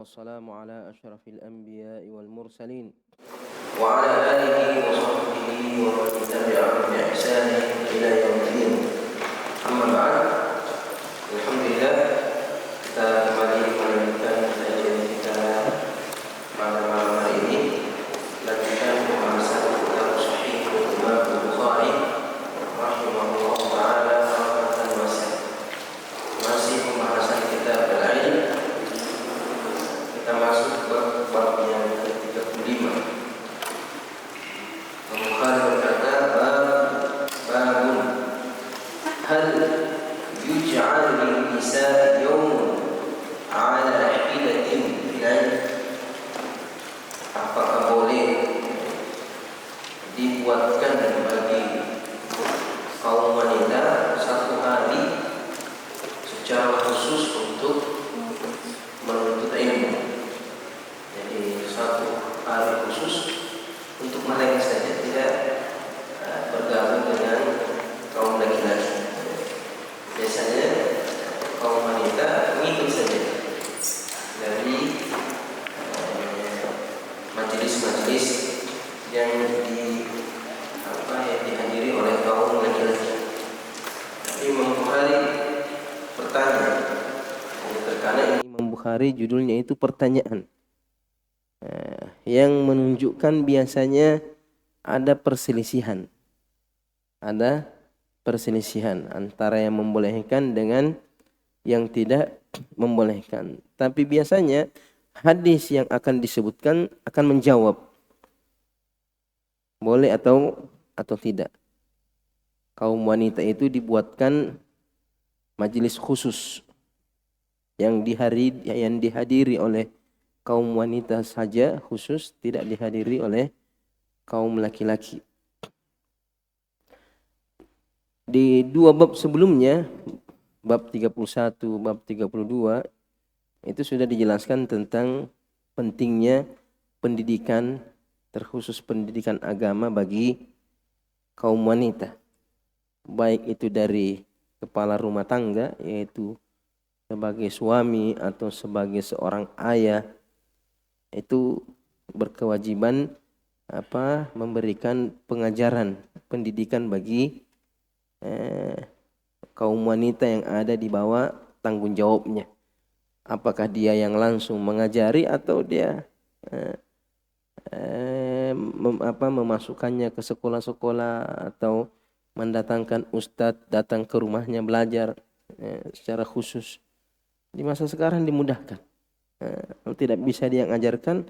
والسلام على أشرف الأنبياء والمرسلين وعلى آله وصحبه ومن تبعهم بإحسان إلى يوم الدين. Amma ba'd. Alhamdulillah, kita kembali melanjutkan kajian kita pada malam hari ini. Lanjutkan pembahasan kitab Sahih Imam Bukhari rahimahullah taala rahmatan wasi'ah. Masih pembahasan kitab al-ilm. Kita masuk ke bab yang ke-35. Bukhari berkata, babun hal yuj'al lin nisa yawm ala hilatin fil ilm. Apakah boleh dibuatkan bagi kaum wanita satu hari secara khusus untuk menuntut ilmu? Jadi satu hari khusus untuk mereka saja, tidak bergabung dengan kaum laki-laki. Biasanya kaum wanita mengikut saja dari majelis-majelis yang dihadiri oleh kaum laki-laki. Tapi Imam Bukhari bertanya, terkadang Imam Bukhari judulnya itu pertanyaan, yang menunjukkan biasanya ada perselisihan antara yang membolehkan dengan yang tidak membolehkan. Tapi biasanya hadis yang akan disebutkan akan menjawab boleh atau tidak. Kaum wanita itu dibuatkan majelis khusus yang dihadiri oleh kaum wanita saja khusus, tidak dihadiri oleh kaum laki-laki. Di dua bab sebelumnya, bab 31, bab 32, itu sudah dijelaskan tentang pentingnya pendidikan, terkhusus pendidikan agama bagi kaum wanita. Baik itu dari kepala rumah tangga, yaitu sebagai suami atau sebagai seorang ayah, itu berkewajiban memberikan pengajaran, pendidikan bagi kaum wanita yang ada di bawah tanggung jawabnya. Apakah dia yang langsung mengajari atau dia memasukkannya ke sekolah-sekolah atau mendatangkan ustadz datang ke rumahnya belajar secara khusus. Di masa sekarang dimudahkan. Kalau tidak bisa dia ngajarkan,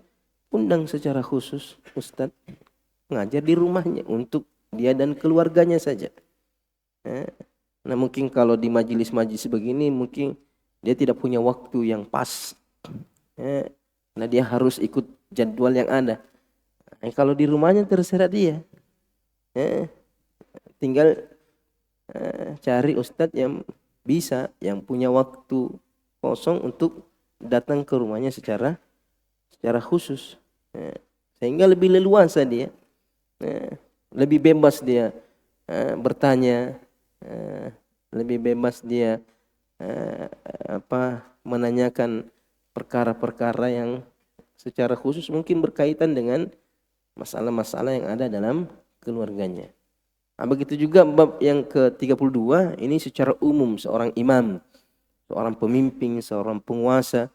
undang secara khusus ustadz mengajar di rumahnya untuk dia dan keluarganya saja. Nah, mungkin kalau di majelis-majelis begini mungkin dia tidak punya waktu yang pas. Nah, dia harus ikut jadwal yang ada. Kalau di rumahnya terserah dia. Tinggal cari ustadz yang bisa, yang punya waktu kosong untuk datang ke rumahnya secara khusus. Sehingga lebih leluasa dia. Lebih bebas dia bertanya, lebih bebas dia menanyakan perkara-perkara yang secara khusus mungkin berkaitan dengan masalah-masalah yang ada dalam keluarganya. Nah, begitu juga bab yang ke-32 ini secara umum seorang imam, seorang pemimpin, seorang penguasa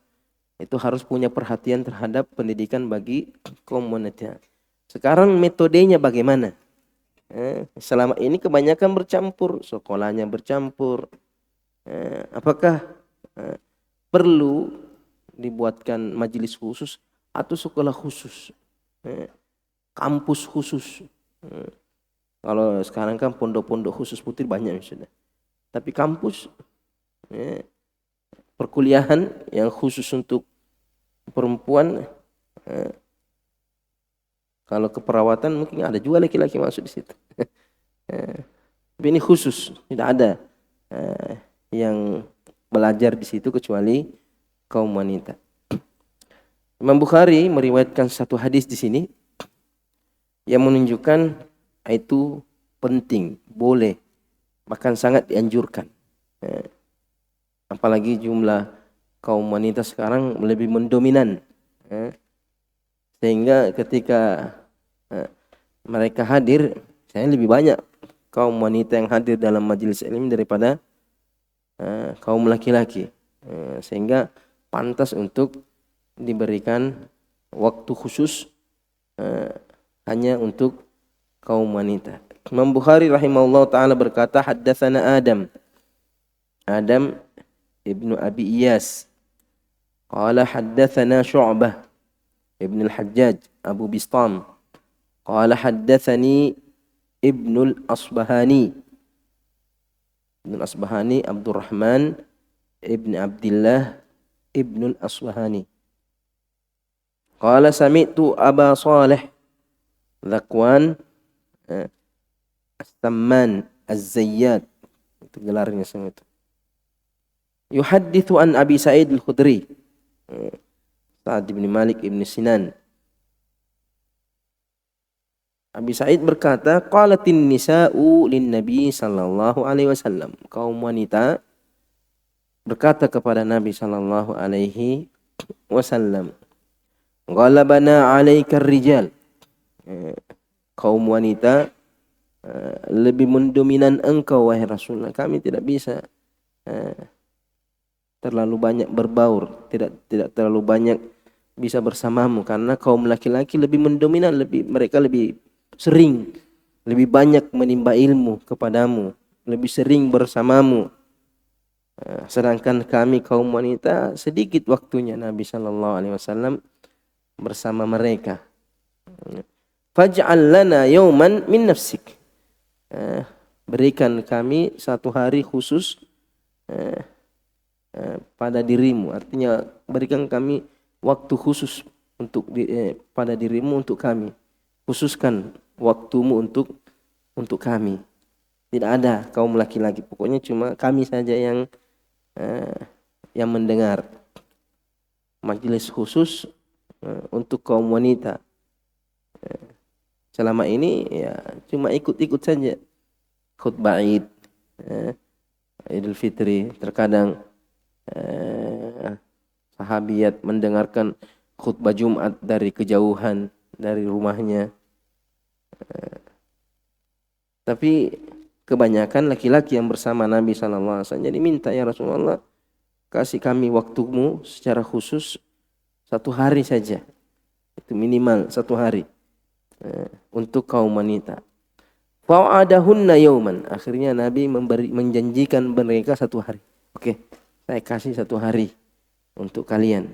itu harus punya perhatian terhadap pendidikan bagi kaum wanita. Sekarang metodenya bagaimana? Selama ini kebanyakan bercampur, sekolahnya bercampur. Apakah perlu dibuatkan majelis khusus atau sekolah khusus, kampus khusus? Kalau sekarang kan pondok-pondok khusus putih banyak sudah. Tapi kampus, perkuliahan yang khusus untuk perempuan, kalau keperawatan mungkin ada juga laki-laki masuk di situ. Tapi ini khusus, tidak ada yang belajar di situ kecuali kaum wanita. Imam Bukhari meriwayatkan satu hadis di sini yang menunjukkan itu penting, boleh, bahkan sangat dianjurkan. Apalagi jumlah kaum wanita sekarang lebih mendominan, sehingga ketika mereka hadir, saya lebih banyak kaum wanita yang hadir dalam majelis ilmu daripada kaum laki-laki, sehingga pantas untuk diberikan waktu khusus hanya untuk kaum wanita. Imam Bukhari rahimahullah ta'ala berkata, haddatsana Adam ibnu Abi Iyas qala haddatsana Syu'bah ibn al-Hajjaj Abu Bistam qala haddatsani Ibnul Asbahani Abdurrahman ibn Abdullah Ibnul Asbahani qala sami'tu Aba Salih Zakwan As-Samman Az-Zayyad, itu gelarnya semua itu, yuhaddithu an Abi Sa'id Al-Khudri, Sa'ad bin Malik ibn Sinan. Abi Sa'id berkata, qalatin nisa'u lin Nabi sallallahu alaihi wasallam. Kaum wanita berkata kepada Nabi sallallahu alaihi wasallam, ghalabana 'alaikar rijal. Kaum wanita lebih mendominan engkau wahai Rasulullah. Kami tidak bisa terlalu banyak berbaur, tidak terlalu banyak bisa bersamamu, karena kaum laki-laki lebih mendominan, mereka lebih sering, lebih banyak menimba ilmu kepadamu, lebih sering bersamamu. Sedangkan kami kaum wanita sedikit waktunya Nabi sallallahu alaihi wasallam bersama mereka. Faj'al lana yawman min nafsik. Berikan kami satu hari khusus pada dirimu, artinya berikan kami waktu khusus untuk pada dirimu untuk kami. Khususkan waktumu untuk kami. Tidak ada kaum laki-laki, pokoknya cuma kami saja yang mendengar. Majelis khusus untuk kaum wanita. Selama ini ya cuma ikut-ikut saja. Khutbah Id, Idul Fitri, terkadang sahabiyat mendengarkan khutbah Jumat dari kejauhan dari rumahnya. Tapi kebanyakan laki-laki yang bersama Nabi sallallahu alaihi wasallam jadi minta, ya Rasulullah, kasih kami waktumu secara khusus satu hari saja. Itu minimal satu hari untuk kaum wanita. Fa'adahunna yauman. Akhirnya Nabi menjanjikan mereka satu hari. Oke, saya kasih satu hari untuk kalian.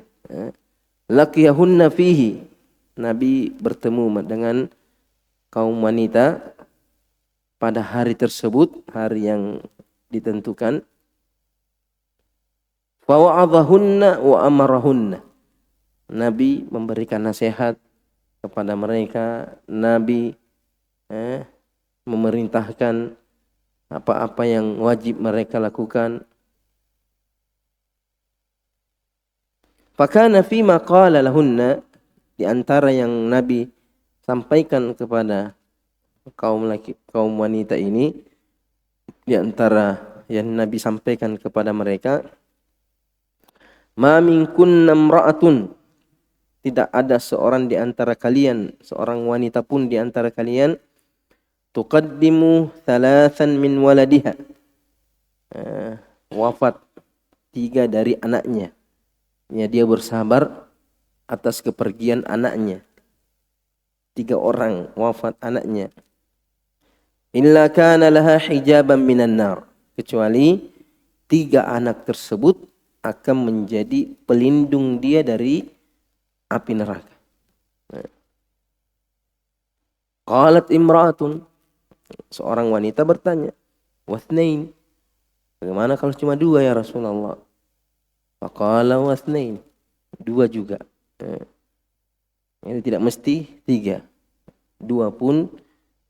Laqiyahunna fihi. Nabi bertemu dengan kaum wanita pada hari tersebut, hari yang ditentukan. Fawa'adhahunna wa amarahunna. Nabi memberikan nasihat kepada mereka. Nabi memerintahkan apa-apa yang wajib mereka lakukan. Fakana fima qala lahunna, di antara yang Nabi sampaikan kepada kaum wanita ini, di antara yang Nabi sampaikan kepada mereka, ma minkunna imra'atun, tidak ada seorang di antara kalian, seorang wanita pun di antara kalian, tuqaddimu thalathan min waladiha, wafat 3 dari anaknya. Ya, dia bersabar atas kepergian anaknya. 3 orang wafat anaknya. Illa kana laha hijaban minan nar, kecuali 3 anak tersebut akan menjadi pelindung dia dari api neraka. Qalat imra'atun, seorang wanita bertanya, wathnain, bagaimana kalau cuma 2 ya Rasulullah? Faqala wathnain, 2 juga. Ini tidak mesti 3, 2 pun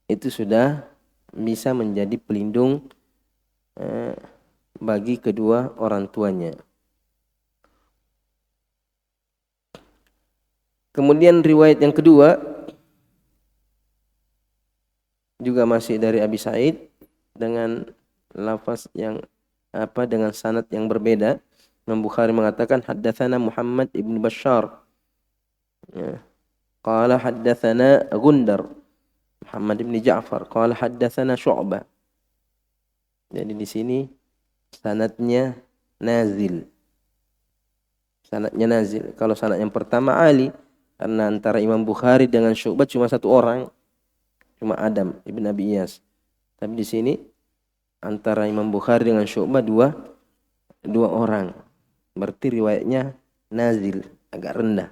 itu sudah bisa menjadi pelindung bagi kedua orang tuanya. Kemudian riwayat yang kedua juga masih dari Abi Sa'id dengan lafaz yang dengan sanad yang berbeda. Imam Bukhari mengatakan haddatsana Muhammad ibn Bashar. Ya. Qala haddatsana Gundar. Muhammad ibn Ja'far. Qala haddatsana Syu'bah. Jadi di sini sanadnya nazil. Sanadnya nazil. Kalau sanad yang pertama Ali, karena antara Imam Bukhari dengan Syu'bah cuma satu orang, cuma Adam ibn Abi Iyas. Tapi di sini antara Imam Bukhari dengan Syu'bah dua orang. Berarti riwayatnya nazil, agak rendah.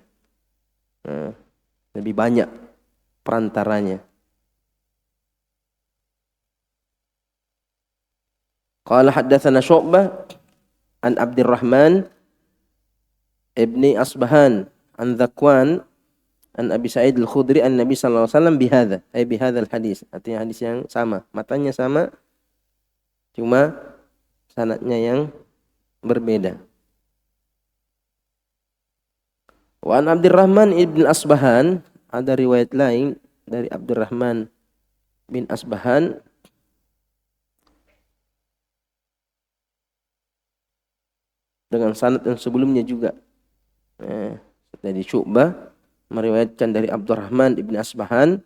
Lebih banyak perantaranya. Qala haddatsana Syu'bah an Abdurrahman ibni Asbahan an Dzakwan an Abi Sa'id al-Khudri an Nabi sallallahu alaihi wasallam bihadzal hadis. Artinya hadis yang sama, matanya sama, cuma sanadnya yang berbeda. Wa an Abdurrahman ibn Asbahan, ada riwayat lain dari Abdurrahman bin Asbahan dengan sanad yang sebelumnya juga. Dari Syu'bah meriwayatkan dari Abdurrahman ibn Asbahan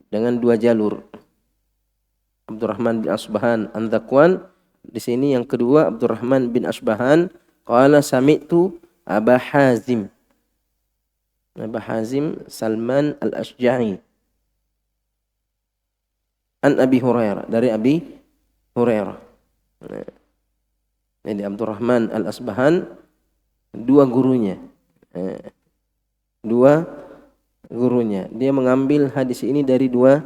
dengan dua jalur. Abdurrahman bin Asbahan an Dzakwan, di sini yang kedua Abdurrahman bin Asbahan qala sami'tu Aba Hazim. Aba Hazim Salman al-Ashja'i an Abi Hurairah, dari Abi Hurairah. Jadi Abdurrahman al-Asbahan dua gurunya. Dia mengambil hadis ini dari dua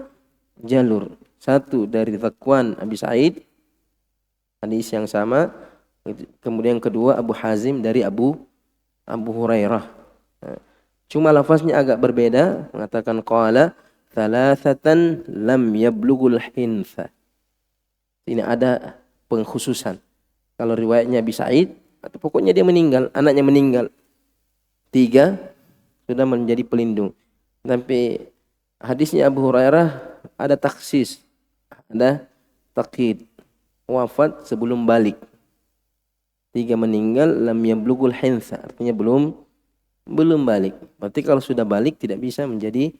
jalur. Satu dari Dzakwan Abi Sa'id, hadis yang sama. Kemudian kedua Abu Hazim dari Abu Hurairah. Cuma lafaznya agak berbeda, mengatakan qala thalathatan lam yablughul hinsa. Ini ada pengkhususan. Kalau riwayatnya Abi Sa'id, atau pokoknya dia meninggal, anaknya meninggal, 3 sudah menjadi pelindung. Tapi hadisnya Abu Hurairah ada taksis, ada takhid, wafat sebelum balik. 3 meninggal lam yablughul hinsa, artinya belum balik. Berarti kalau sudah balik tidak bisa menjadi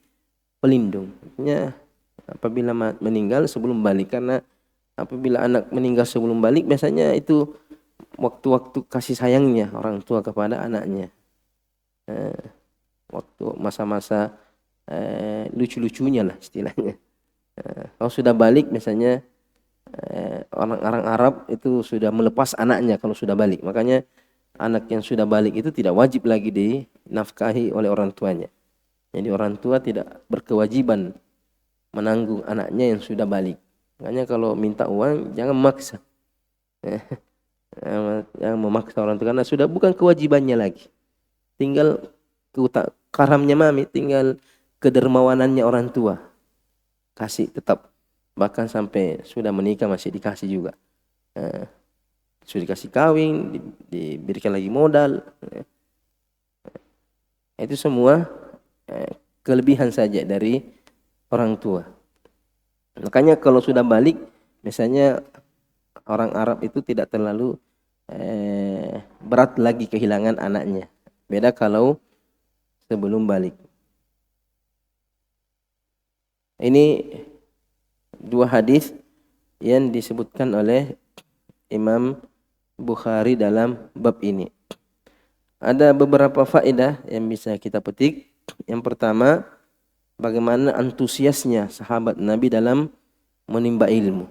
pelindung. Artinya apabila meninggal sebelum balik, karena apabila anak meninggal sebelum balik biasanya itu waktu-waktu kasih sayangnya orang tua kepada anaknya. Waktu masa-masa lucu-lucunya lah istilahnya. Kalau sudah balik biasanya orang-orang Arab itu sudah melepas anaknya kalau sudah balik. Makanya anak yang sudah balik itu tidak wajib lagi dinafkahi oleh orang tuanya. Jadi orang tua tidak berkewajiban menanggung anaknya yang sudah balik. Makanya kalau minta uang jangan memaksa. Yang memaksa orang tua karena sudah bukan kewajibannya lagi. Tinggal karamnya mami, tinggal kedermawanannya orang tua. Kasih tetap. Bahkan sampai sudah menikah masih dikasih juga. Sudah dikasih kawin, diberikan lagi modal. Itu semua kelebihan saja dari orang tua. Makanya kalau sudah balik, biasanya orang Arab itu tidak terlalu berat lagi kehilangan anaknya. Beda kalau sebelum balik. Ini 2 hadis yang disebutkan oleh Imam Bukhari dalam bab ini. Ada beberapa faedah yang bisa kita petik. Yang pertama, bagaimana antusiasnya sahabat Nabi dalam menimba ilmu.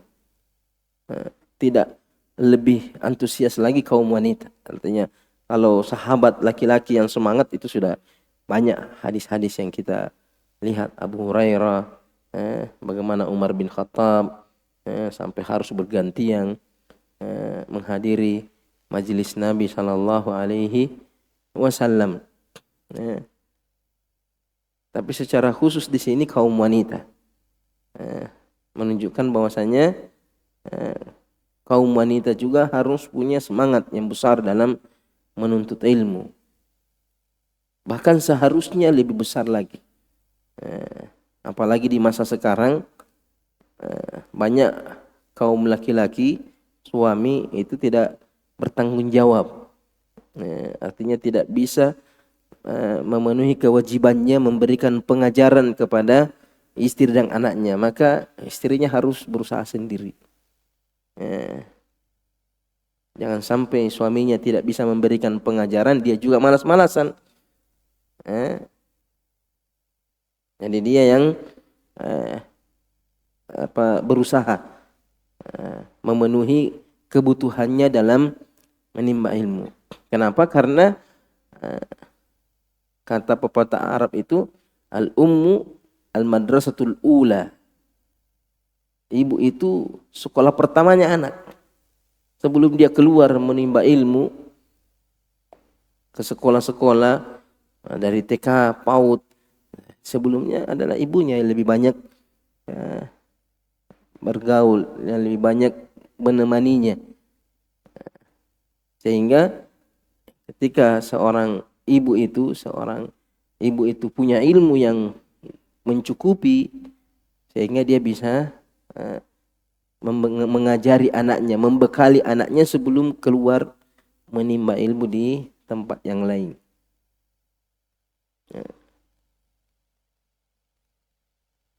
Tidak lebih antusias lagi kaum wanita. Artinya kalau sahabat laki-laki yang semangat itu sudah banyak hadis-hadis yang kita lihat. Abu Hurairah, bagaimana Umar bin Khattab sampai harus bergantian menghadiri majelis Nabi sallallahu alaihi wasallam. Tapi secara khusus di sini kaum wanita menunjukkan bahwasanya kaum wanita juga harus punya semangat yang besar dalam menuntut ilmu. Bahkan seharusnya lebih besar lagi. Apalagi di masa sekarang banyak kaum laki-laki suami itu tidak bertanggung jawab Artinya tidak bisa memenuhi kewajibannya memberikan pengajaran kepada istri dan anaknya, maka istrinya harus berusaha sendiri. Jangan sampai suaminya tidak bisa memberikan pengajaran, dia juga malas-malasan. Jadi dia yang berusaha memenuhi kebutuhannya dalam menimba ilmu. Kenapa? Karena kata pepatah Arab itu al-ummu al-madrasatul ula. Ibu itu sekolah pertamanya anak. Sebelum dia keluar menimba ilmu ke sekolah-sekolah dari TK, PAUD, sebelumnya adalah ibunya yang lebih banyak bergaul, yang lebih banyak menemaninya. Sehingga ketika seorang ibu itu punya ilmu yang mencukupi, sehingga dia bisa mengajari anaknya, membekali anaknya sebelum keluar menimba ilmu di tempat yang lain.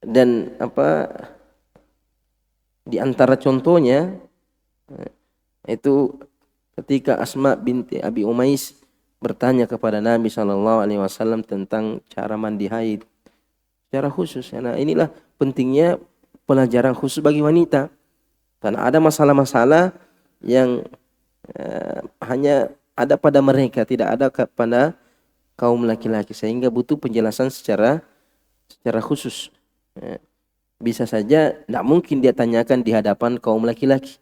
Dan di antara contohnya itu ketika Asma binti Abi Umais bertanya kepada Nabi SAW tentang cara mandi haid secara khusus. Nah, inilah pentingnya pelajaran khusus bagi wanita. Karena ada masalah-masalah yang hanya ada pada mereka, tidak ada pada kaum laki-laki, sehingga butuh penjelasan secara khusus. Bisa saja tidak mungkin dia tanyakan di hadapan kaum laki-laki.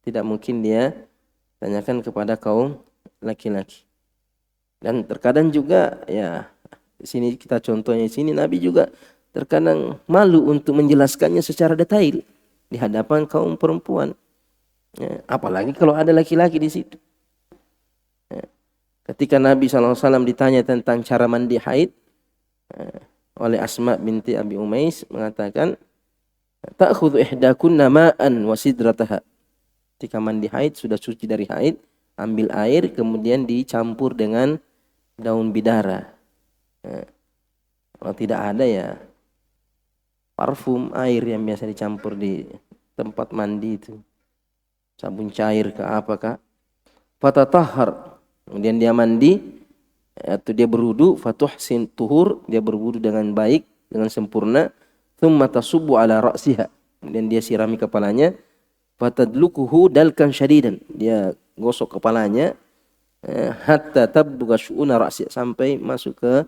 Tidak mungkin dia tanyakan kepada kaum laki-laki. Dan terkadang juga ya di sini kita contohnya di sini Nabi juga terkadang malu untuk menjelaskannya secara detail di hadapan kaum perempuan. Apalagi kalau ada laki-laki di situ. Ketika Nabi SAW ditanya tentang cara mandi haid oleh Asma binti Abi Umais, mengatakan ta'khudhu ihdakunna ma'an wa sidrataha. Ketika mandi haid, sudah suci dari haid, ambil air kemudian dicampur dengan daun bidara. Kalau tidak ada ya parfum air yang biasa dicampur di tempat mandi itu, sabun cair ke apakah, fatatahhar, kemudian dia mandi atau dia berwudu, fatuhsin tuhur, dia berwudu dengan baik, dengan sempurna, thumma tasubbu ala ra'siha, kemudian dia sirami kepalanya, fatadlukuhu dalkan syadidan, dia gosok kepalanya hatta tabluga syu'una ra'si, sampai masuk ke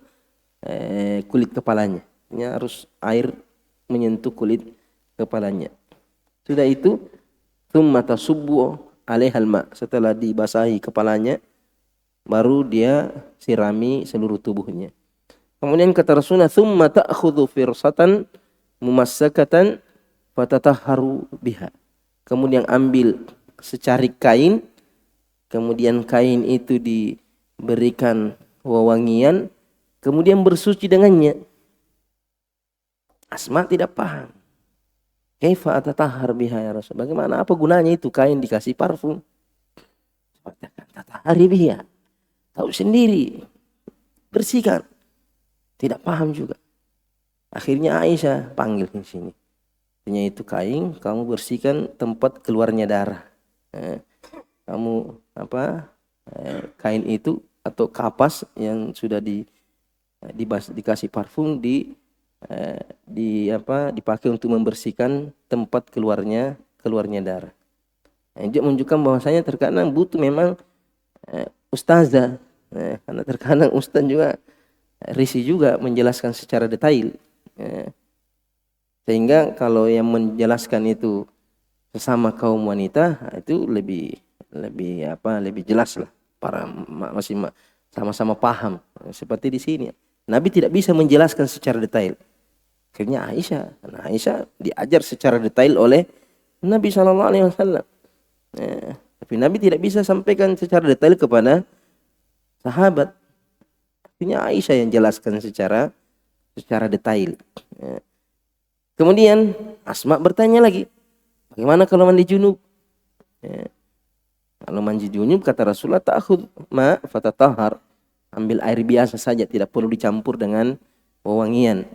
kulit kepalanya. Ini harus air menyentuh kulit kepalanya. Sudah itu, thumma tasubbu alaihal ma, setelah dibasahi kepalanya baru dia sirami seluruh tubuhnya. Kemudian kata Rasulullah, thumma ta'khudhu firsatan mumassakatan fatatahharu biha. Kemudian ambil secarik kain, kemudian kain itu diberikan wewangian, kemudian bersuci dengannya. Asma tidak paham. Kaifa atatahhar biha ya Rasul? Bagaimana, apa gunanya itu kain dikasih parfum? Tatahhari biha. Tahu sendiri. Bersihkan. Tidak paham juga. Akhirnya Aisyah panggil di sini. Artinya itu kain, kamu bersihkan tempat keluarnya darah. Kamu kain itu atau kapas yang sudah dikasih parfum dipakai untuk membersihkan tempat keluarnya darah. Ini menunjukkan bahwasanya terkadang butuh memang ustazah, karena terkadang ustaz juga risih juga menjelaskan secara detail, sehingga kalau yang menjelaskan itu sesama kaum wanita itu lebih jelas lah, para masih sama-sama paham. Seperti di sini Nabi tidak bisa menjelaskan secara detail. Akhirnya Aisyah diajar secara detail oleh Nabi SAW. Tapi Nabi tidak bisa sampaikan secara detail kepada sahabat. Akhirnya Aisyah yang jelaskan secara detail. Kemudian Asma bertanya lagi, bagaimana kalau mandi junub? Kalau mandi junub kata Rasulullah ta'khud ma fatatahhar. Ambil air biasa saja, tidak perlu dicampur dengan wewangian.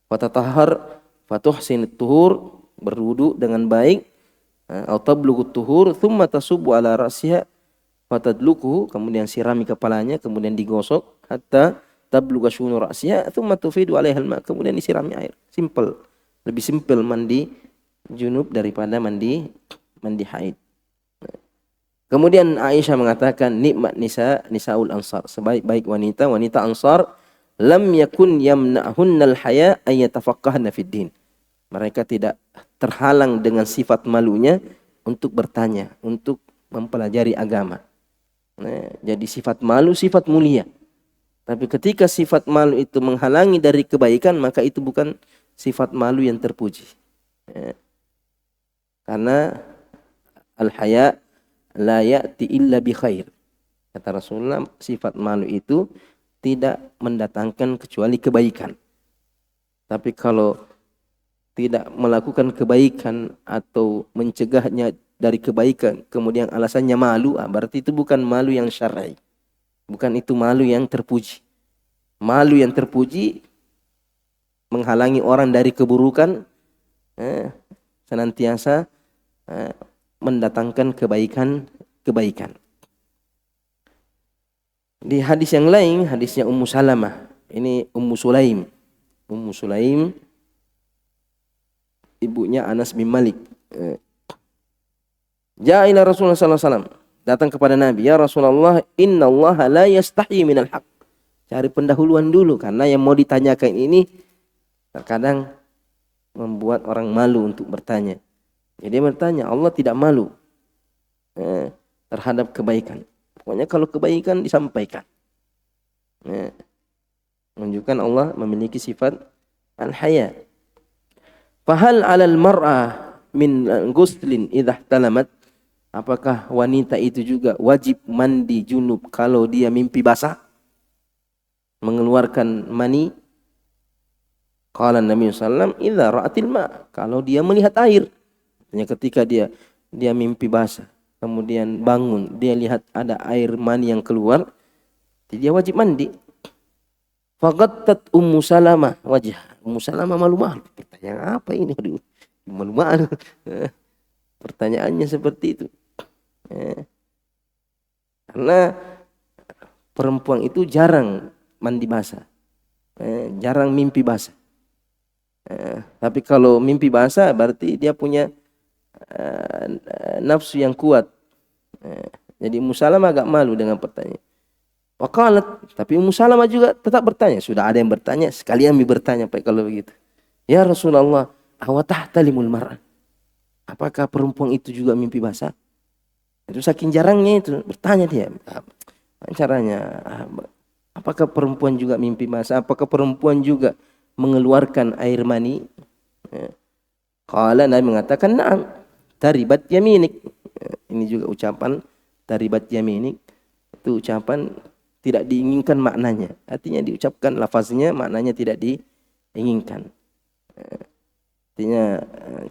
Fatatahhar fatuhsin tuhur, berwudu dengan baik. Atau tablughu tuhur thumma tasubbu ala ra'siha fatadluku, kemudian sirami kepalanya, kemudian digosok hatta tabluga shunu ra'siha thumma tufidu 'alaiha al-ma, kemudian disirami air. Simple. Lebih simpel mandi junub daripada mandi haid. Kemudian Aisyah mengatakan nikmat nisaul ansar, sebaik-baik wanita ansar, lam yakun yamna'hunnal haya ay yatafaqqahna fid din. Mereka tidak terhalang dengan sifat malunya untuk bertanya, untuk mempelajari agama. Jadi sifat malu sifat mulia. Tapi ketika sifat malu itu menghalangi dari kebaikan, maka itu bukan sifat malu yang terpuji. Karena al-haya la ya'ti illa bi khair. Kata Rasulullah, sifat malu itu tidak mendatangkan kecuali kebaikan. Tapi kalau tidak melakukan kebaikan atau mencegahnya dari kebaikan, kemudian alasannya malu, berarti itu bukan malu yang syar'i. Bukan itu malu yang terpuji. Malu yang terpuji menghalangi orang dari keburukan, senantiasa mendatangkan kebaikan. Di hadis yang lain, hadisnya Ummu Salamah, ini Ummu Sulaim ibunya Anas bin Malik. Ja'a ila Rasulullah sallallahu alaihi wasallam, datang kepada Nabi, ya Rasulullah, innallaha la yastahi minal haq. Cari pendahuluan dulu, karena yang mau ditanyakan ini terkadang membuat orang malu untuk bertanya. Jadi bertanya, Allah tidak malu terhadap kebaikan. Pokoknya kalau kebaikan disampaikan. Menunjukkan Allah memiliki sifat al-haya. Fahal 'alal mar'ah min ghuslin idza ihtalamat? Apakah wanita itu juga wajib mandi junub kalau dia mimpi basah, mengeluarkan mani? Qala Nabi sallallahu alaihi wasallam, idza ra'atil ma, kalau dia melihat air. Artinya ketika dia mimpi basah, kemudian bangun, dia lihat ada air mani yang keluar, dia wajib mandi. Faqattat Ummu Salamah wajah. Ummu Salamah malu-malu. Pertanyaan apa ini? Aduh, malu-malu. Pertanyaannya seperti itu. Karena perempuan itu jarang mandi basah. Jarang mimpi basah. Tapi kalau mimpi basah berarti dia punya nafsu yang kuat. Jadi Ummu Salamah agak malu dengan pertanyaan. Waqalat, tapi Ummu Salamah juga tetap bertanya. Sudah ada yang bertanya, sekalian bertanya Pak kalau begitu. Ya Rasulullah, awatahtalimul mar'ah? Apakah perempuan itu juga mimpi basah? Itu saking jarangnya itu bertanya dia. Caranya, apakah perempuan juga mimpi basah? Apakah perempuan juga mengeluarkan air mani? Qala, Nabi mengatakan, na'am, taribat yaminik. Ini juga ucapan taribat yaminik. Itu ucapan tidak diinginkan maknanya. Artinya diucapkan lafaznya, maknanya tidak diinginkan. Artinya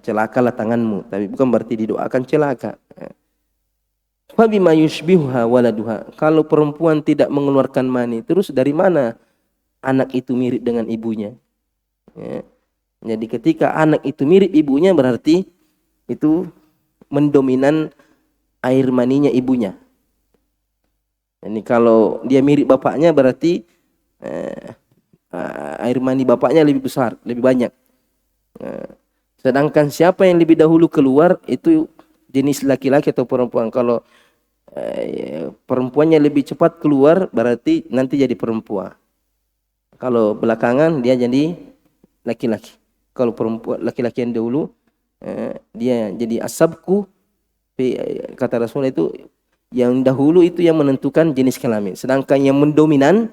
celakalah tanganmu, tapi bukan berarti didoakan celaka. Fabima yushbihuha waladuha. Kalau perempuan tidak mengeluarkan mani, terus dari mana anak itu mirip dengan ibunya? Jadi ketika anak itu mirip ibunya, berarti itu mendominan air maninya ibunya. Ini kalau dia mirip bapaknya, berarti air mani bapaknya lebih besar, lebih banyak. Sedangkan siapa yang lebih dahulu keluar itu jenis laki-laki atau perempuan. Kalau perempuannya lebih cepat keluar, berarti nanti jadi perempuan. Kalau belakangan dia jadi laki-laki. Kalau perempuan laki-laki yang dahulu dia jadi asabku, kata Rasulullah itu yang dahulu itu yang menentukan jenis kelamin. Sedangkan yang mendominan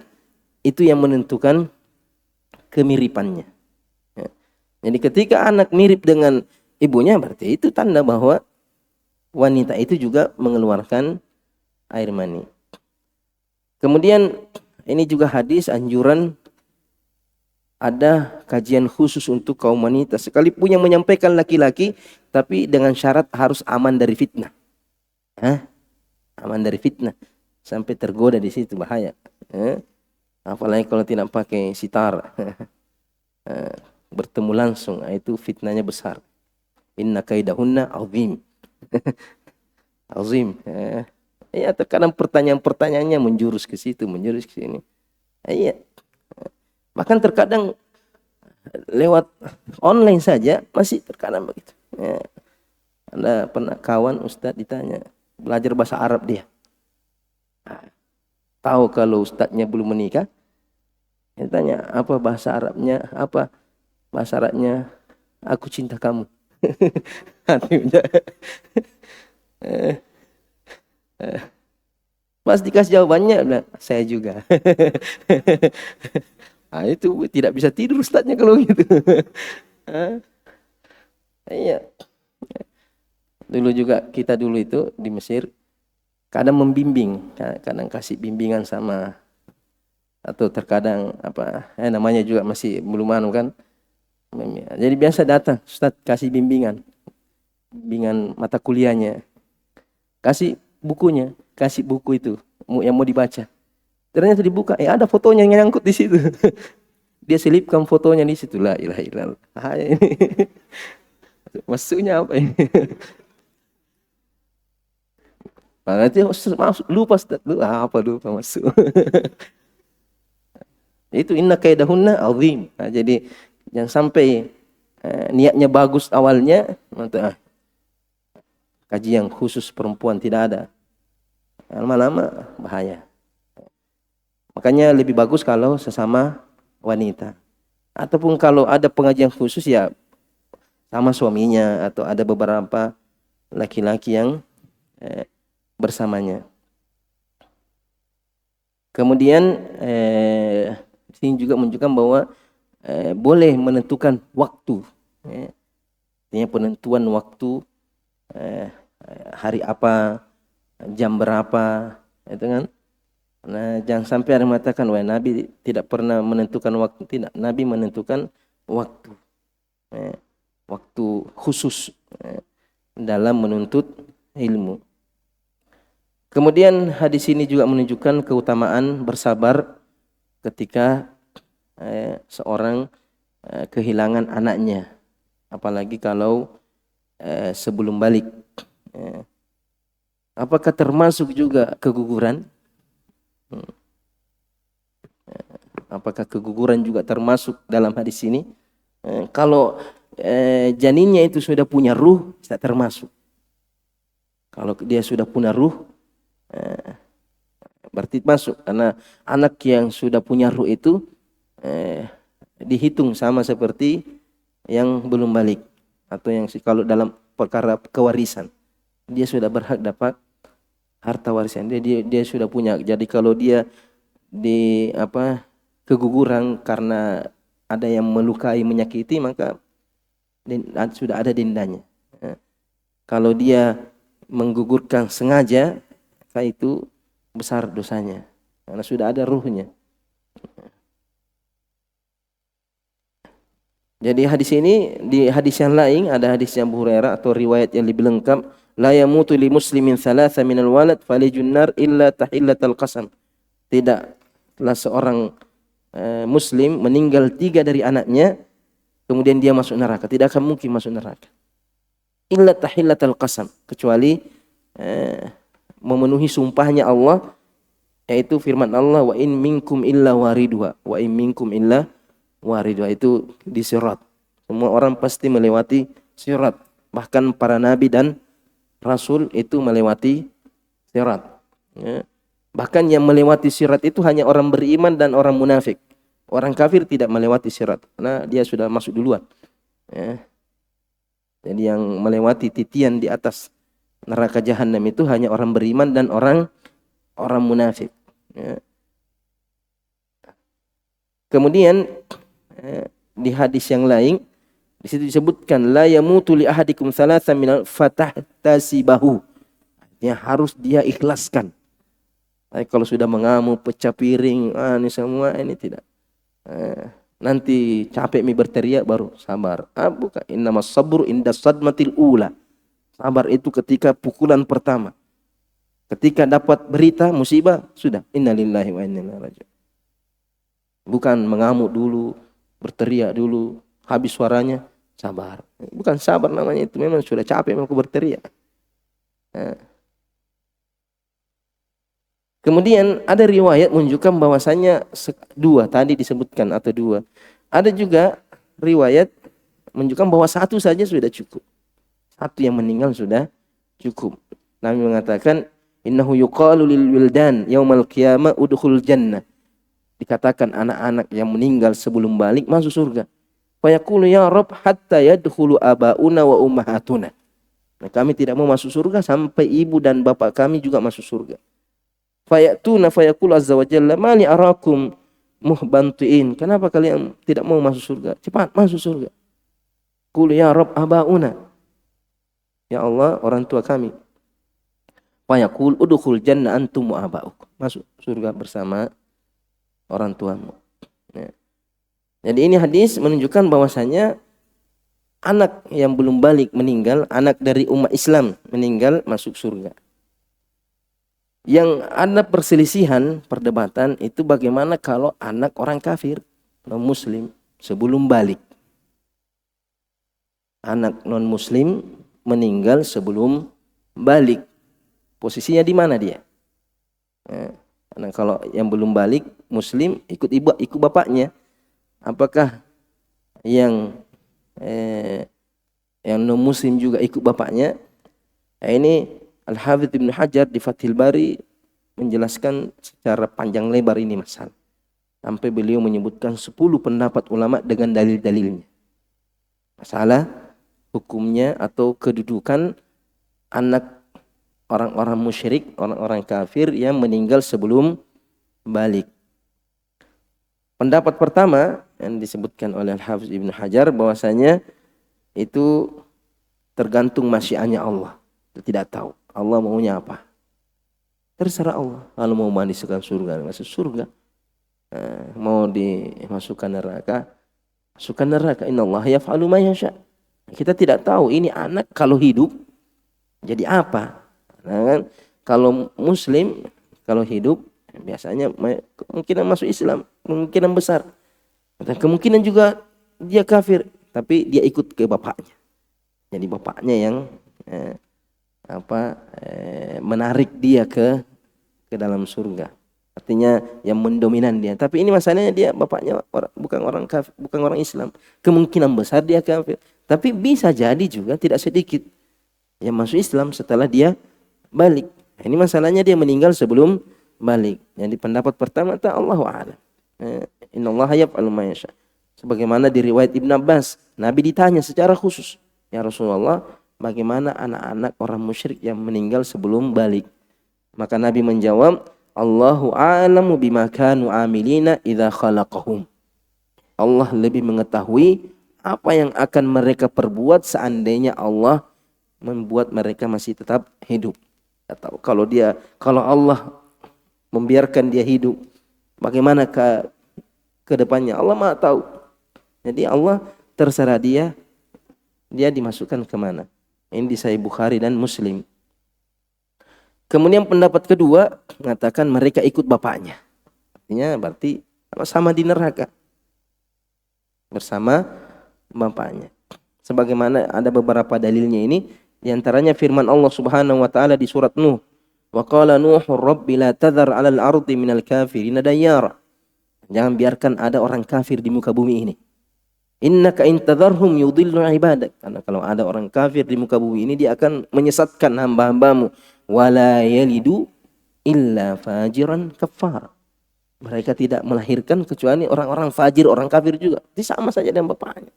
itu yang menentukan kemiripannya. Jadi ketika anak mirip dengan ibunya, berarti itu tanda bahwa wanita itu juga mengeluarkan air mani. Kemudian ini juga hadis anjuran ada kajian khusus untuk kaum wanita. Sekalipun yang menyampaikan laki-laki, tapi dengan syarat harus aman dari fitnah. Aman dari fitnah. Sampai tergoda di situ bahaya. Apalagi kalau tidak pakai sitar. Bertemu langsung, itu fitnahnya besar. Inna kaidahunna azim. Azim. Ya, terkadang pertanyaan-pertanyaannya menjurus ke situ, menjurus ke sini. Iya. Bahkan terkadang lewat online saja masih terkadang begitu. Ada pernah kawan Ustadz ditanya, belajar bahasa Arab dia. Tahu kalau Ustadznya belum menikah? Dia tanya, apa bahasa Arabnya? Apa bahasa Arabnya? Aku cinta kamu. Pas dikasih jawabannya, bilang, saya juga. Nah, itu tidak bisa tidur Ustadznya kalau gitu. Iya. Dulu juga kita dulu itu di Mesir kadang membimbing, kadang kasih bimbingan sama, atau terkadang namanya juga masih belum anu kan. Jadi biasa datang Ustadz kasih bimbingan mata kuliahnya, kasih bukunya, kasih buku itu yang mau dibaca. Ternyata dibuka, ada fotonya yang nyangkut di situ. Dia selipkan fotonya di situ. La ilaha illallah. Maksudnya apa ini? Berarti lupa Ustaz. Lupa masuk. Itu inna kaidahunna azim. Nah, jadi jangan sampai niatnya bagus awalnya, kaji yang khusus perempuan tidak ada. Lama-lama bahaya. Makanya lebih bagus kalau sesama wanita. Ataupun kalau ada pengajian khusus ya sama suaminya, atau ada beberapa laki-laki yang bersamanya. Kemudian sini juga menunjukkan bahwa boleh menentukan waktu. Artinya penentuan waktu, hari apa, jam berapa, itu kan. Nah, jangan sampai ada yang mengatakan, wah Nabi tidak pernah menentukan waktu. Tidak, Nabi menentukan waktu. Waktu khusus dalam menuntut ilmu. Kemudian hadis ini juga menunjukkan keutamaan bersabar ketika seorang kehilangan anaknya. Apalagi kalau sebelum balik. Apakah termasuk juga keguguran? Apakah keguguran juga termasuk dalam hadis ini? Kalau janinnya itu sudah punya ruh, tidak termasuk. Kalau dia sudah punya ruh, berarti masuk. Karena anak yang sudah punya ruh itu dihitung sama seperti yang belum balik, atau yang kalau dalam perkara kewarisan dia sudah berhak dapat harta warisan. Dia sudah punya. Jadi kalau dia di keguguran karena ada yang melukai, menyakiti, maka sudah ada dendanya. Kalau dia menggugurkan sengaja, maka itu besar dosanya karena sudah ada ruhnya. Jadi hadis ini, di hadis yang lain ada hadis yang Abu Hurairah atau riwayat yang lebih lengkap, la yamutu li muslimin thalatha minal walad falijun nar illa tahillatal qasam. Tidaklah seorang muslim meninggal 3 dari anaknya kemudian dia masuk neraka, tidak akan mungkin masuk neraka. Illa tahillatal qasam, kecuali memenuhi sumpahnya Allah, yaitu firman Allah, wa in minkum illa waridha, wa in minkum illa waridha, itu di sirat. Semua orang pasti melewati sirat. Bahkan para nabi dan rasul itu melewati sirat. Bahkan yang melewati sirat itu hanya orang beriman dan orang munafik. Orang kafir tidak melewati sirat, karena dia sudah masuk duluan. Jadi yang melewati titian di atas neraka jahanam itu hanya orang beriman dan orang munafik. Kemudian di hadis yang lain di situ disebutkan la yamutu li ahadikum thalatha min fatahtasibahu. Artinya harus dia ikhlaskan. Kalau sudah mengamuk, pecah piring, ini semua ini tidak. Nanti capek berteriak baru sabar. Bukan, innamas sabru inda sadmatil ula. Sabar itu ketika pukulan pertama. Ketika dapat berita musibah, sudah innalillahi wa inna ilaihi raji'un. Bukan mengamuk dulu, berteriak dulu, habis suaranya, sabar. Bukan sabar namanya itu, memang sudah capek memang berteriak. Nah. Kemudian ada riwayat menunjukkan bahwasanya dua tadi disebutkan atau dua. Ada juga riwayat menunjukkan bahwa satu saja sudah cukup. Satu yang meninggal sudah cukup. Nabi mengatakan, innahu yuqalu lil wildan yaumal qiyamah udkhul jannah. Dikatakan anak-anak yang meninggal sebelum balik masuk surga. Fa yaqulu ya Rabb hatta yadkhulu abauna wa ummahatuna. Nah, kami tidak mau masuk surga sampai ibu dan bapak kami juga masuk surga. Fa ya'tuna fa yaqulu azza wa jalla ma li arakum muhbantiin. Kenapa kalian tidak mau masuk surga? Cepat masuk surga. Qul ya Rabb abauna. Ya Allah, orang tua kami. Fa yaqul udkhul jannah antum wa abaukum. Masuk surga bersama orang tuamu. Ya. Jadi ini hadis menunjukkan bahwasanya anak yang belum balik meninggal, anak dari umat Islam meninggal masuk surga. Yang ada perselisihan, perdebatan itu bagaimana kalau anak orang kafir, non muslim sebelum balik. Anak non muslim meninggal sebelum balik. Posisinya di mana dia? Nah, kalau yang belum balik muslim ikut ibu, ikut bapaknya. Apakah yang non muslim juga ikut bapaknya? Nah, ini Al-Hafidz Ibnu Hajar di Fathil Bari menjelaskan secara panjang lebar ini masalah. Sampai beliau menyebutkan 10 pendapat ulama dengan dalil-dalilnya. Masalah hukumnya atau kedudukan anak orang-orang musyrik, orang-orang kafir yang meninggal sebelum balik. Pendapat pertama yang disebutkan oleh Al-Hafidz Ibnu Hajar bahwasanya itu tergantung masyiatnya Allah. Kita tidak tahu Allah maunya apa. Terserah Allah. Kalau mau masukkan surga, masuk surga. Mau dimasukkan neraka, masukkan neraka. Innallaha yaf'alu ma yasha. Kita tidak tahu ini anak kalau hidup jadi apa. Nah, kan? Kalau muslim, kalau hidup biasanya kemungkinan masuk Islam, kemungkinan besar. Dan kemungkinan juga dia kafir, tapi dia ikut ke bapaknya. Jadi bapaknya yang menarik dia ke dalam surga. Artinya yang mendominan dia. Tapi ini masalahnya dia bapaknya bukan orang kafir, bukan orang Islam. Kemungkinan besar dia kafir. Tapi bisa jadi juga tidak sedikit yang masuk Islam setelah dia balik. Ini masalahnya dia meninggal sebelum balik. Jadi pendapat pertama ta Allahu a'lam. Innallaha yaf'alu ma yasha. Sebagaimana di riwayat Ibnu Abbas, Nabi ditanya secara khusus, "Ya Rasulullah, bagaimana anak-anak orang musyrik yang meninggal sebelum balik?" Maka Nabi menjawab, "Allahu a'lamu bima kanu amilina idza khalaqahum." Allah lebih mengetahui apa yang akan mereka perbuat seandainya Allah membuat mereka masih tetap hidup. Atau kalau Allah membiarkan dia hidup, bagaimana ke depannya Allah Maha tahu. Jadi Allah terserah dia dimasukkan kemana. Ini di Sahih Bukhari dan Muslim. Kemudian pendapat kedua mengatakan mereka ikut bapaknya. Artinya berarti sama di neraka bersama bapaknya. Sebagaimana ada beberapa dalilnya ini, di antaranya firman Allah Subhanahu wa taala di surat Nuh, "Wa qala Nuhu rabbi la tadhar 'alal ardi minal kafirin dayyara." Jangan biarkan ada orang kafir di muka bumi ini. Innaka in tadharhum yudhillu ibadak. Karena kalau ada orang kafir di muka bumi ini dia akan menyesatkan hamba-hambamu. Wala yalidu illa fajiran kafar. Mereka tidak melahirkan kecuali orang-orang fajir, orang kafir juga. Itu sama saja dengan bapaknya.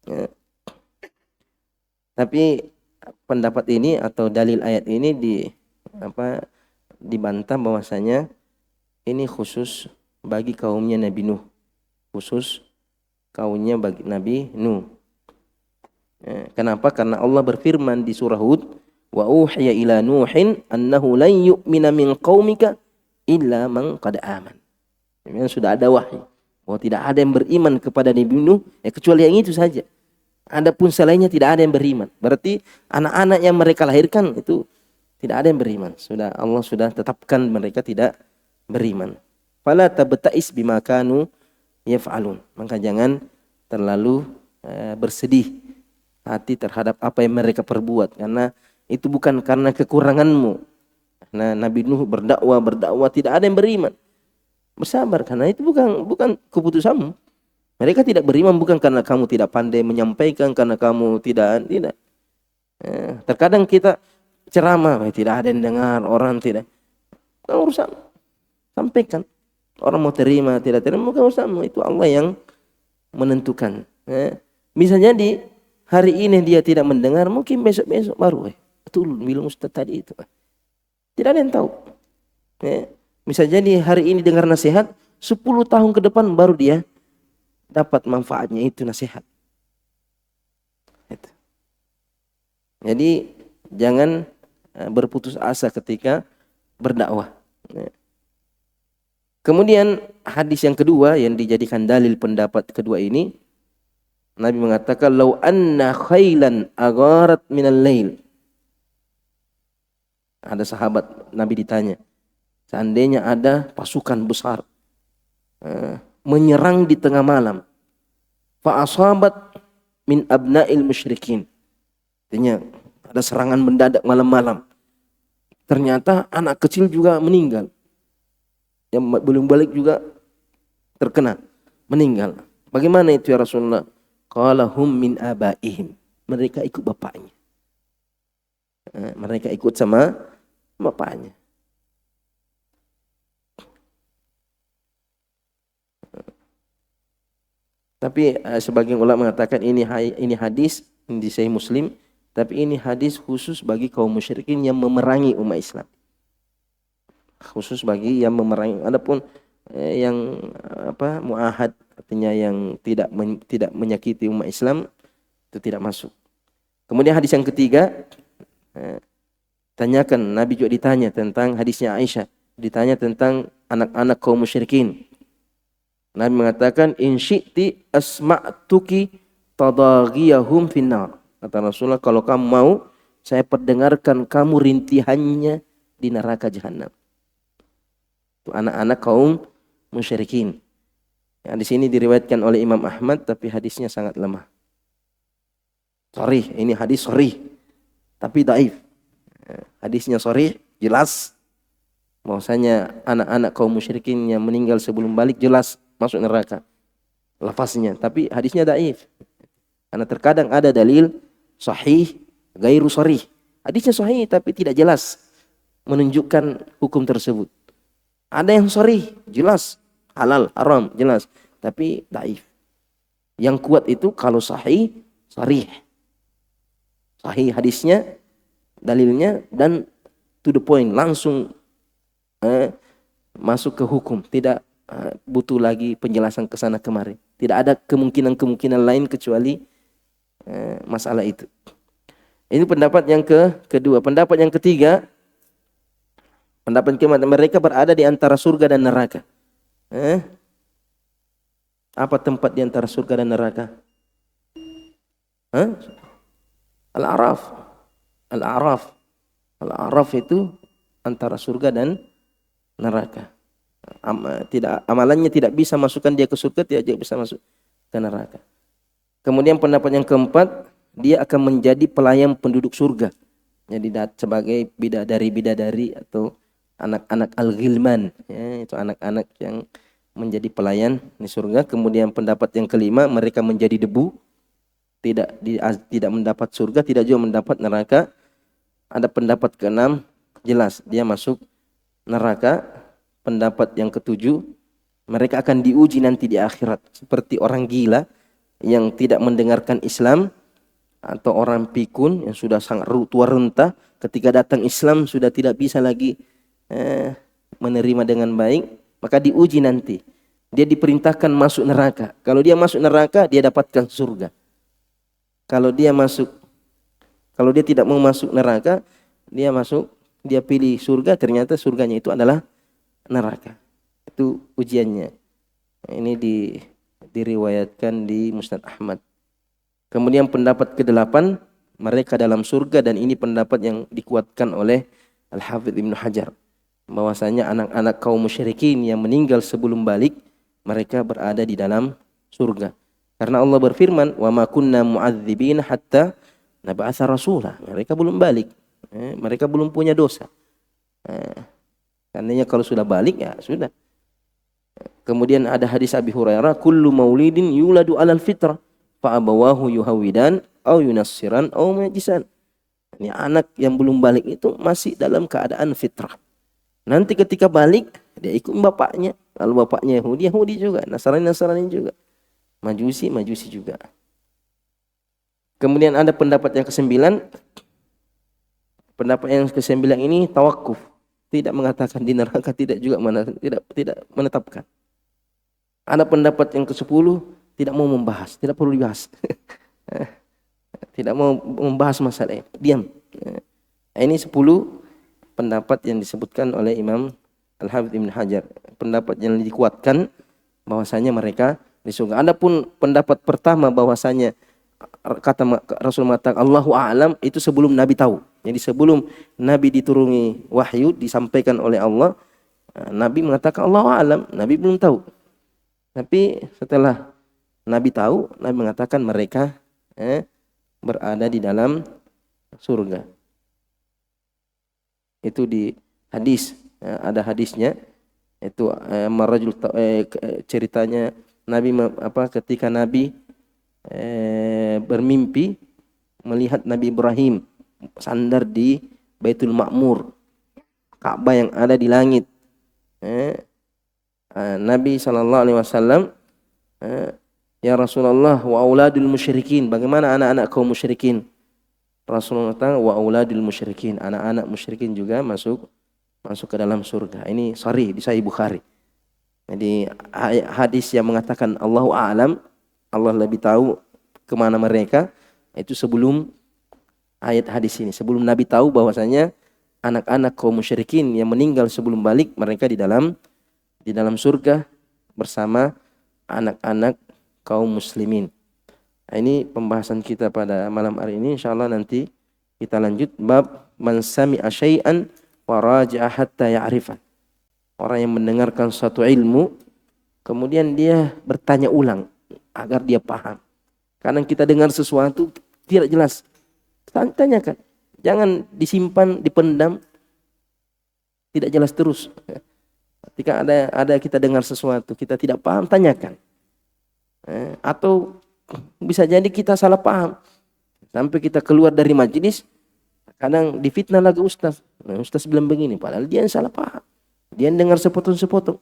Ya. Tapi pendapat ini atau dalil ayat ini dibantah bahwasanya ini khusus bagi kaumnya Nabi Nuh. Khusus kaumnya bagi Nabi Nuh. Ya. Kenapa? Karena Allah berfirman di surah Hud, "Wa uhiya ila Nuhin annahu lan yu'mina min qaumika illa man qad aman." Memang sudah ada wahyu bahwa tidak ada yang beriman kepada Nabi Nuh kecuali yang itu saja. Adapun selainnya tidak ada yang beriman. Berarti anak-anak yang mereka lahirkan itu Tidak ada yang beriman. Allah sudah tetapkan mereka tidak beriman. Fala tabta'is bima kanu yaf'alun. Maka jangan terlalu bersedih hati terhadap apa yang mereka perbuat, karena itu bukan karena kekuranganmu. Nah, Nabi Nuh berdakwah tidak ada yang beriman. Bersabar, karena itu bukan keputusanmu. Mereka tidak beriman bukan karena kamu tidak pandai menyampaikan, karena kamu tidak. Terkadang kita ceramah tidak ada yang dengar, orang tidak. Bukan urusan. Sampaikan. Orang mau terima tidak terima bukan urusanmu, itu Allah yang menentukan. Misalnya di hari ini dia tidak mendengar, mungkin besok-besok baru. Betul bilang Ustaz tadi itu. Tidak ada yang tahu. Bisa jadi hari ini dengar nasihat, 10 tahun ke depan baru dia dapat manfaatnya itu nasihat. Jadi jangan berputus asa ketika berdakwah. Kemudian hadis yang kedua yang dijadikan dalil pendapat kedua ini, Nabi mengatakan, "Lau anna khailan agharat minal lail." Ada sahabat Nabi ditanya, seandainya ada pasukan besar menyerang di tengah malam, fa asabat min abna'il musyrikin. Artinya ada serangan mendadak malam-malam. Ternyata anak kecil juga meninggal. Yang belum balik juga terkena, meninggal. Bagaimana itu ya Rasulullah? Qala hum min abaihim. Mereka ikut bapaknya. Mereka ikut sama bapaknya. Tapi sebagian ulama mengatakan ini hadis di Sahih Muslim, tapi ini hadis khusus bagi kaum musyrikin yang memerangi umat Islam. Khusus bagi yang memerangi. Adapun yang muahad, artinya yang tidak menyakiti umat Islam, itu tidak masuk. Kemudian hadis yang ketiga, tanyakan, Nabi juga ditanya tentang hadisnya Aisyah, ditanya tentang anak-anak kaum musyrikin. Nabi mengatakan, in syi'ti asma'tuki tadaghiyahum finnar. Kata Rasulullah, kalau kamu mau, saya perdengarkan kamu rintihannya di neraka jahanam. Itu anak-anak kaum musyrikin. Yang di sini diriwayatkan oleh Imam Ahmad, tapi hadisnya sangat lemah. Sharih, ini hadis sharih, tapi dhaif. Hadisnya sharih, jelas bahwasanya anak-anak kaum musyrikin yang meninggal sebelum balik jelas masuk neraka lafaznya, tapi hadisnya dhaif. Karena terkadang ada dalil sahih gairu sharih. Hadisnya sahih tapi tidak jelas menunjukkan hukum tersebut. Ada yang sharih, jelas halal, haram, jelas, tapi dhaif. Yang kuat itu kalau sahih, sharih. Sahih hadisnya, dalilnya, dan to the point, langsung masuk ke hukum, tidak butuh lagi penjelasan ke sana kemari. Tidak ada kemungkinan lain kecuali masalah itu. Ini pendapat yang kedua. Pendapat yang ketiga, pendapat keempat, mereka berada di antara surga dan neraka. Apa tempat di antara surga dan neraka? Al-A'raf. Al-A'raf. Al-A'raf itu antara surga dan neraka. Amalannya tidak bisa masukkan dia ke surga, tidak bisa masuk ke neraka. Kemudian pendapat yang keempat, dia akan menjadi pelayan penduduk surga. Jadi sebagai bidadari atau anak-anak al-ghilman, ya, itu anak-anak yang menjadi pelayan di surga. Kemudian pendapat yang kelima, mereka menjadi debu, tidak mendapat surga, tidak juga mendapat neraka. Ada pendapat keenam, jelas dia masuk neraka. Pendapat yang ketujuh, mereka akan diuji nanti di akhirat seperti orang gila yang tidak mendengarkan Islam, atau orang pikun yang sudah sangat tua renta, ketika datang Islam sudah tidak bisa lagi menerima dengan baik, maka diuji nanti. Dia diperintahkan masuk neraka. Kalau dia masuk neraka, dia dapatkan surga. Kalau dia tidak mau masuk neraka, dia pilih surga, ternyata surganya itu adalah neraka. Itu ujiannya. Ini diriwayatkan di Musnad Ahmad. Kemudian pendapat ke-8, mereka dalam surga, dan ini pendapat yang dikuatkan oleh Al-Hafidz Ibnu Hajar, bahwasanya anak-anak kaum musyrikin yang meninggal sebelum balik, mereka berada di dalam surga. Karena Allah berfirman, "Wa ma kunna mu'adzibina hatta nab'atsa rasula." Mereka belum balik. Mereka belum punya dosa. Karena kalau sudah balik ya sudah. Kemudian ada hadis Abi Hurairah, "Kullu maulidin yuladu 'alal fitrah, fa abawahu yuhawidan aw yunassiran aw majisan." Ini anak yang belum balik itu masih dalam keadaan fitrah. Nanti ketika balik, dia ikut bapaknya. Lalu bapaknya Yahudi, Yahudi juga. Nasrani, Nasrani juga. Majusi, Majusi juga. Kemudian ada pendapat yang kesembilan. Pendapat yang kesembilan ini tawakuf. Tidak mengatakan di neraka, tidak juga tidak menetapkan. Ada pendapat yang ke-10, tidak mau membahas. Tidak perlu dibahas. Tidak mau membahas masalah ini. Diam. Ini 10 pendapat yang disebutkan oleh Imam Al-Hafidz Ibnu Hajar. Pendapat yang dikuatkan bahwasanya mereka di surga. Adapun pendapat pertama bahwasanya kata Rasul mengatakan Allahu a'lam, itu sebelum Nabi tahu. Jadi sebelum Nabi dituruni wahyu disampaikan oleh Allah, Nabi mengatakan Allahu a'lam, Nabi belum tahu. Tapi setelah Nabi tahu, Nabi mengatakan mereka berada di dalam surga. Itu di hadis, ada hadisnya. Itu marajul ceritanya Nabi ketika Nabi bermimpi melihat Nabi Ibrahim sandar di Baitul Ma'mur, Ka'bah yang ada di langit. Nabi SAW, ya Rasulullah, wa auladul musyrikin, bagaimana anak-anak kaum musyrikin? Rasulullah kata, wa auladul musyrikin, anak-anak musyrikin juga masuk ke dalam surga. Ini sahih di Sahih Bukhari. Jadi hadis yang mengatakan Allahu a'lam, Allah lebih tahu kemana mereka, itu sebelum ayat hadis ini, sebelum Nabi tahu bahwasanya anak-anak kaum musyrikin yang meninggal sebelum balik, mereka di dalam surga bersama anak-anak kaum muslimin. Nah, ini pembahasan kita pada malam hari ini. Insyaallah nanti kita lanjut bab man sami'a syai'an wa raja'a hatta ya'rifa. Orang yang mendengarkan suatu ilmu kemudian dia bertanya ulang agar dia paham. Kadang kita dengar sesuatu tidak jelas, tanyakan. Jangan disimpan, dipendam, tidak jelas terus. Ketika ada kita dengar sesuatu kita tidak paham, tanyakan. Atau bisa jadi kita salah paham sampai kita keluar dari majelis, kadang difitnah lagi ustaz. Ustaz bilang begini, padahal dia yang salah paham. Dia yang dengar sepotong-sepotong.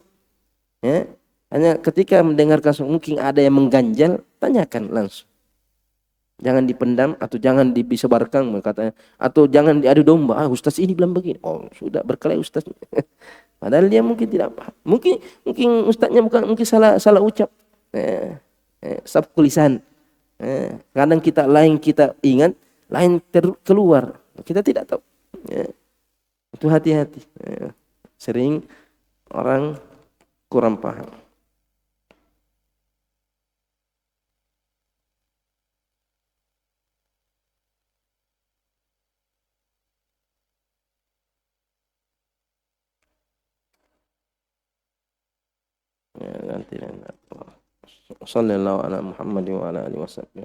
Hanya ketika mendengarkan mungkin ada yang mengganjal, tanyakan langsung. Jangan dipendam atau jangan disebarkan katanya, atau jangan diadu domba. Ustaz ini bilang begini. Oh, sudah berkelahi ustaz. Padahal dia mungkin tidak paham. Mungkin ustaznya mungkin salah ucap. Sabqul lisan. Kadang kita ingat, lain keluar. Kita tidak tahu. Itu hati-hati. Sering orang kurang paham. Nanti. Sallallahu ala Muhammad wa ala alihi wasallam.